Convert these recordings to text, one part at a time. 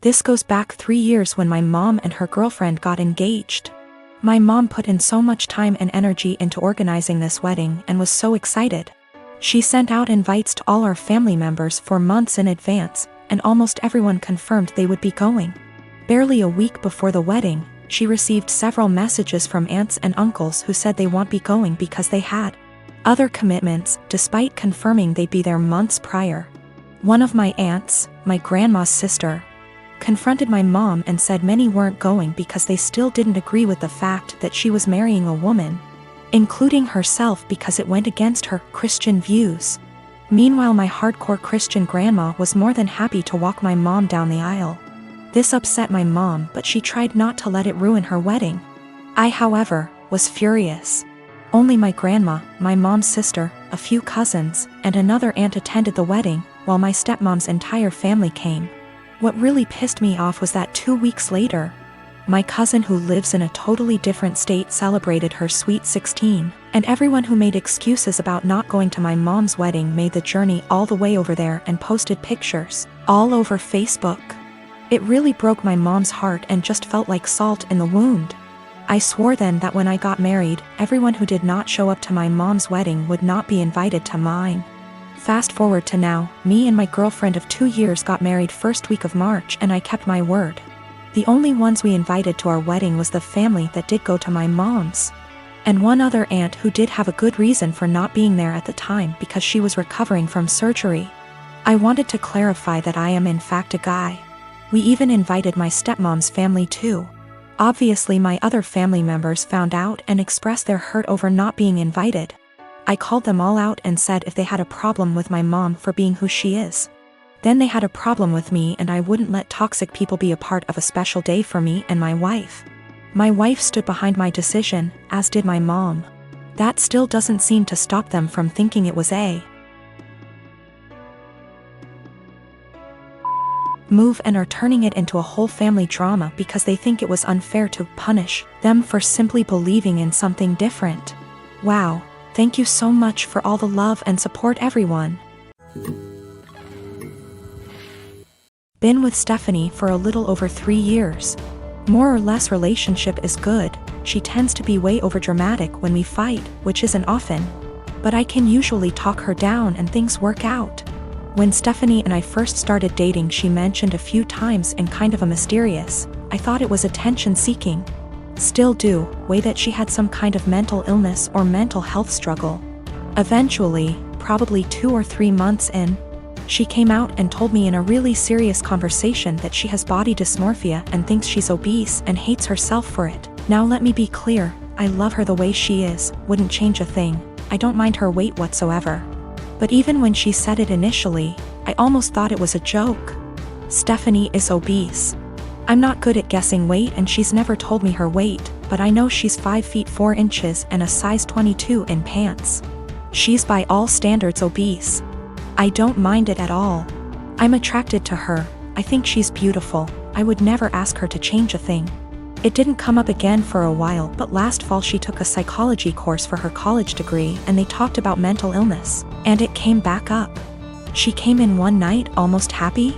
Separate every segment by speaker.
Speaker 1: This goes back 3 years when my mom and her girlfriend got engaged. My mom put in so much time and energy into organizing this wedding and was so excited. She sent out invites to all our family members for months in advance, and almost everyone confirmed they would be going. Barely a week before the wedding, she received several messages from aunts and uncles who said they won't be going because they had other commitments, despite confirming they'd be there months prior. One of my aunts, my grandma's sister, confronted my mom and said many weren't going because they still didn't agree with the fact that she was marrying a woman, including herself, because it went against her Christian views. Meanwhile, my hardcore Christian grandma was more than happy to walk my mom down the aisle. This upset my mom, but she tried not to let it ruin her wedding. I, however, was furious. Only my grandma, my mom's sister, a few cousins, and another aunt attended the wedding, while my stepmom's entire family came. What really pissed me off was that 2 weeks later, my cousin who lives in a totally different state celebrated her sweet 16, and everyone who made excuses about not going to my mom's wedding made the journey all the way over there and posted pictures all over Facebook. It really broke my mom's heart and just felt like salt in the wound. I swore then that when I got married, everyone who did not show up to my mom's wedding would not be invited to mine. Fast forward to now, me and my girlfriend of 2 years got married first week of March, and I kept my word. The only ones we invited to our wedding was the family that did go to my mom's, and one other aunt who did have a good reason for not being there at the time because she was recovering from surgery. I wanted to clarify that I am in fact a guy. We even invited my stepmom's family too. Obviously my other family members found out and expressed their hurt over not being invited. I called them all out and said if they had a problem with my mom for being who she is, then they had a problem with me, and I wouldn't let toxic people be a part of a special day for me and my wife. My wife stood behind my decision, as did my mom. That still doesn't seem to stop them from thinking it was a move and are turning it into a whole family drama because they think it was unfair to punish them for simply believing in something different. Wow, thank you so much for all the love and support, everyone. Been with Stephanie for a little over 3 years. More or less relationship is good. She tends to be way overdramatic when we fight, which isn't often, but I can usually talk her down and things work out. When Stephanie and I first started dating, she mentioned a few times in kind of a mysterious, I thought it was attention seeking, still do, way that she had some kind of mental illness or mental health struggle. Eventually, probably 2 or 3 months in, she came out and told me in a really serious conversation that she has body dysmorphia and thinks she's obese and hates herself for it. Now let me be clear, I love her the way she is, wouldn't change a thing. I don't mind her weight whatsoever. But even when she said it initially, I almost thought it was a joke. Stephanie is obese. I'm not good at guessing weight, and she's never told me her weight, but I know she's 5 feet 4 inches and a size 22 in pants. She's by all standards obese. I don't mind it at all. I'm attracted to her. I think she's beautiful. I would never ask her to change a thing. It didn't come up again for a while, but last fall she took a psychology course for her college degree and they talked about mental illness, and it came back up. She came in one night almost happy,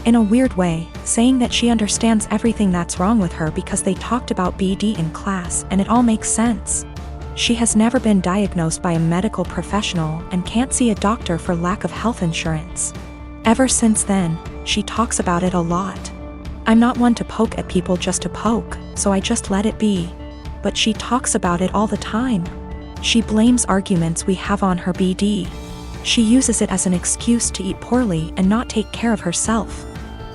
Speaker 1: in a weird way, saying that she understands everything that's wrong with her because they talked about BD in class and it all makes sense. She has never been diagnosed by a medical professional and can't see a doctor for lack of health insurance. Ever since then, she talks about it a lot. I'm not one to poke at people just to poke, so I just let it be. But she talks about it all the time. She blames arguments we have on her BD. She uses it as an excuse to eat poorly and not take care of herself,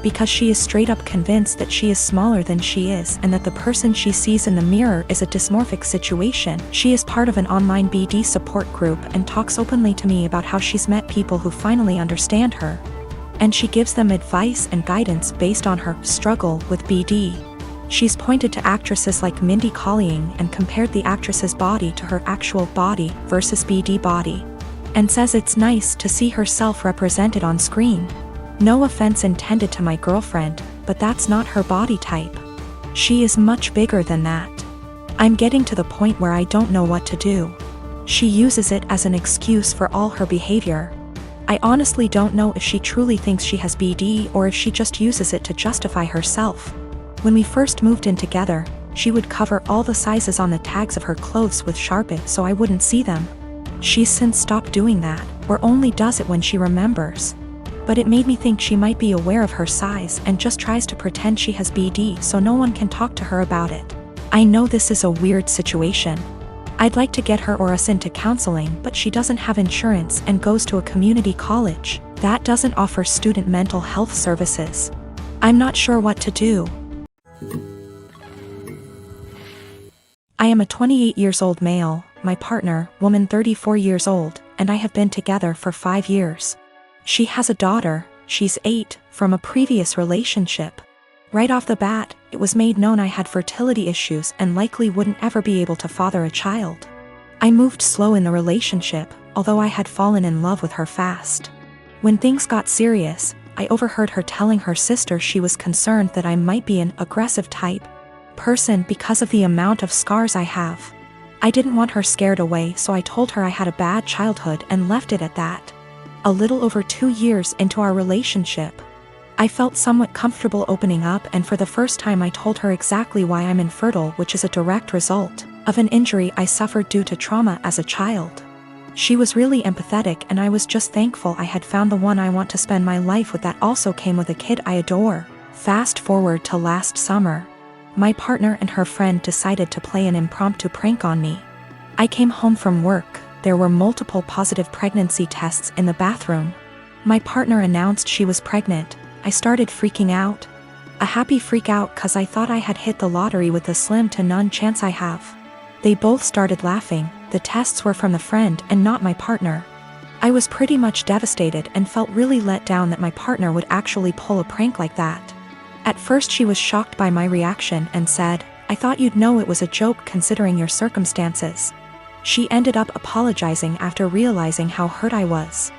Speaker 1: because she is straight up convinced that she is smaller than she is and that the person she sees in the mirror is a dysmorphic situation. She is part of an online BD support group and talks openly to me about how she's met people who finally understand her, and she gives them advice and guidance based on her struggle with BD. She's pointed to actresses like Mindy Kaling and compared the actress's body to her actual body versus BD body, and says it's nice to see herself represented on screen. No offense intended to my girlfriend, but that's not her body type. She is much bigger than that. I'm getting to the point where I don't know what to do. She uses it as an excuse for all her behavior. I honestly don't know if she truly thinks she has BD or if she just uses it to justify herself. When we first moved in together, she would cover all the sizes on the tags of her clothes with Sharpie so I wouldn't see them. She's since stopped doing that, or only does it when she remembers. But it made me think she might be aware of her size and just tries to pretend she has BD so no one can talk to her about it. I know this is a weird situation. I'd like to get her or us into counseling, but she doesn't have insurance and goes to a community college that doesn't offer student mental health services. I'm not sure what to do. I am a 28 years old male, my partner, woman 34 years old, and I have been together for 5 years. She has a daughter, she's 8, from a previous relationship. Right off the bat, it was made known I had fertility issues and likely wouldn't ever be able to father a child. I moved slow in the relationship, although I had fallen in love with her fast. When things got serious, I overheard her telling her sister she was concerned that I might be an aggressive type person because of the amount of scars I have. I didn't want her scared away, so I told her I had a bad childhood and left it at that. A little over 2 years into our relationship, I felt somewhat comfortable opening up, and for the first time I told her exactly why I'm infertile, which is a direct result of an injury I suffered due to trauma as a child. She was really empathetic, and I was just thankful I had found the one I want to spend my life with that also came with a kid I adore. Fast forward to last summer. My partner and her friend decided to play an impromptu prank on me. I came home from work. There were multiple positive pregnancy tests in the bathroom. My partner announced she was pregnant. I started freaking out. A happy freak out cause I thought I had hit the lottery with the slim to none chance I have. They both started laughing. The tests were from the friend and not my partner. I was pretty much devastated and felt really let down that my partner would actually pull a prank like that. At first she was shocked by my reaction and said, "I thought you'd know it was a joke considering your circumstances." She ended up apologizing after realizing how hurt I was.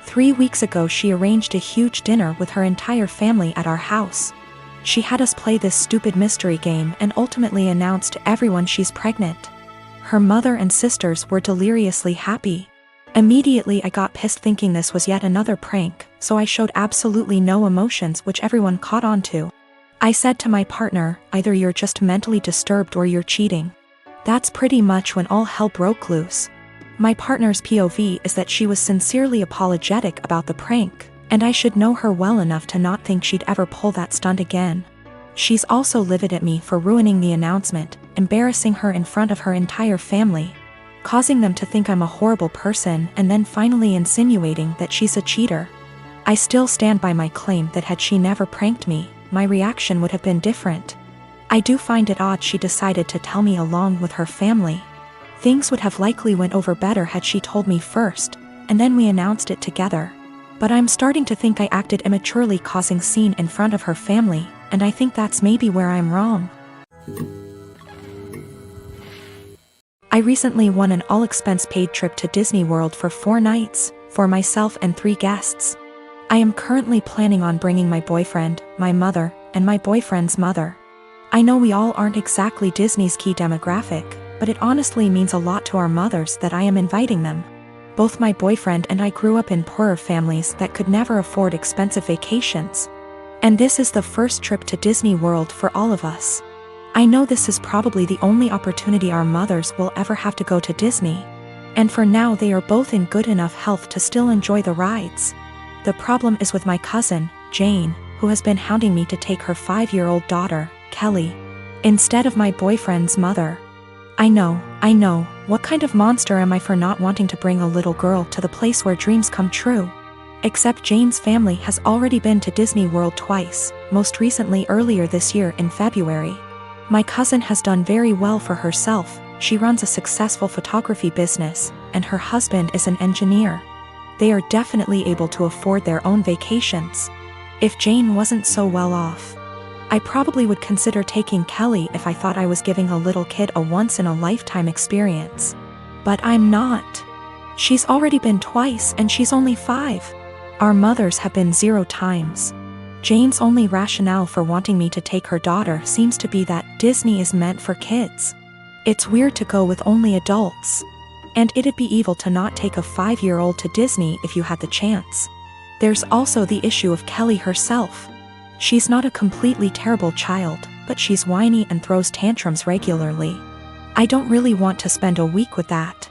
Speaker 1: 3 weeks ago she arranged a huge dinner with her entire family at our house. She had us play this stupid mystery game and ultimately announced to everyone she's pregnant. Her mother and sisters were deliriously happy. Immediately I got pissed thinking this was yet another prank, so I showed absolutely no emotions, which everyone caught on to. I said to my partner, "Either you're just mentally disturbed or you're cheating." That's pretty much when all hell broke loose. My partner's POV is that she was sincerely apologetic about the prank, and I should know her well enough to not think she'd ever pull that stunt again. She's also livid at me for ruining the announcement, embarrassing her in front of her entire family, causing them to think I'm a horrible person, and then finally insinuating that she's a cheater. I still stand by my claim that had she never pranked me, my reaction would have been different. I do find it odd she decided to tell me along with her family. Things would have likely went over better had she told me first, and then we announced it together. But I'm starting to think I acted immaturely causing scene in front of her family, and I think that's maybe where I'm wrong. I recently won an all-expense-paid trip to Disney World for 4 nights, for myself and 3 guests. I am currently planning on bringing my boyfriend, my mother, and my boyfriend's mother. I know we all aren't exactly Disney's key demographic, but it honestly means a lot to our mothers that I am inviting them. Both my boyfriend and I grew up in poorer families that could never afford expensive vacations. And this is the first trip to Disney World for all of us. I know this is probably the only opportunity our mothers will ever have to go to Disney. And for now they are both in good enough health to still enjoy the rides. The problem is with my cousin, Jane, who has been hounding me to take her 5-year-old daughter, Kelly, instead of my boyfriend's mother. I know, what kind of monster am I for not wanting to bring a little girl to the place where dreams come true? Except Jane's family has already been to Disney World twice, most recently earlier this year in February. My cousin has done very well for herself. She runs a successful photography business, and her husband is an engineer. They are definitely able to afford their own vacations. If Jane wasn't so well off, I probably would consider taking Kelly if I thought I was giving a little kid a once-in-a-lifetime experience. But I'm not. She's already been twice and she's only 5. Our mothers have been 0 times. Jane's only rationale for wanting me to take her daughter seems to be that Disney is meant for kids. It's weird to go with only adults. And it'd be evil to not take a 5-year-old to Disney if you had the chance. There's also the issue of Kelly herself. She's not a completely terrible child, but she's whiny and throws tantrums regularly. I don't really want to spend a week with that.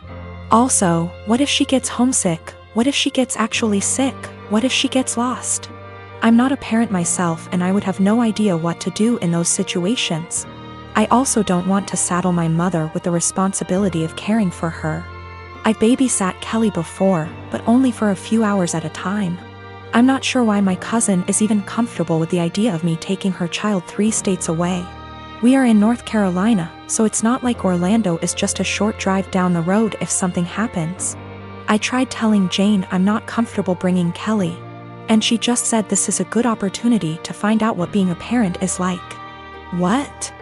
Speaker 1: Also, what if she gets homesick? What if she gets actually sick? What if she gets lost? I'm not a parent myself and I would have no idea what to do in those situations. I also don't want to saddle my mother with the responsibility of caring for her. I babysat Kelly before, but only for a few hours at a time. I'm not sure why my cousin is even comfortable with the idea of me taking her child 3 states away. We are in North Carolina, so it's not like Orlando is just a short drive down the road if something happens. I tried telling Jane I'm not comfortable bringing Kelly, and she just said this is a good opportunity to find out what being a parent is like. What?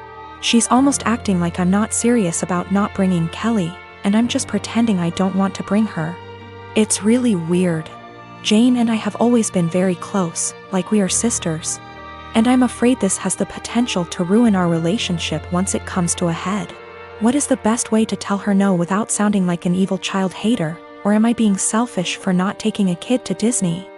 Speaker 1: She's almost acting like I'm not serious about not bringing Kelly, and I'm just pretending I don't want to bring her. It's really weird. Jane and I have always been very close, like we are sisters. And I'm afraid this has the potential to ruin our relationship once it comes to a head. What is the best way to tell her no without sounding like an evil child hater, or am I being selfish for not taking a kid to Disney?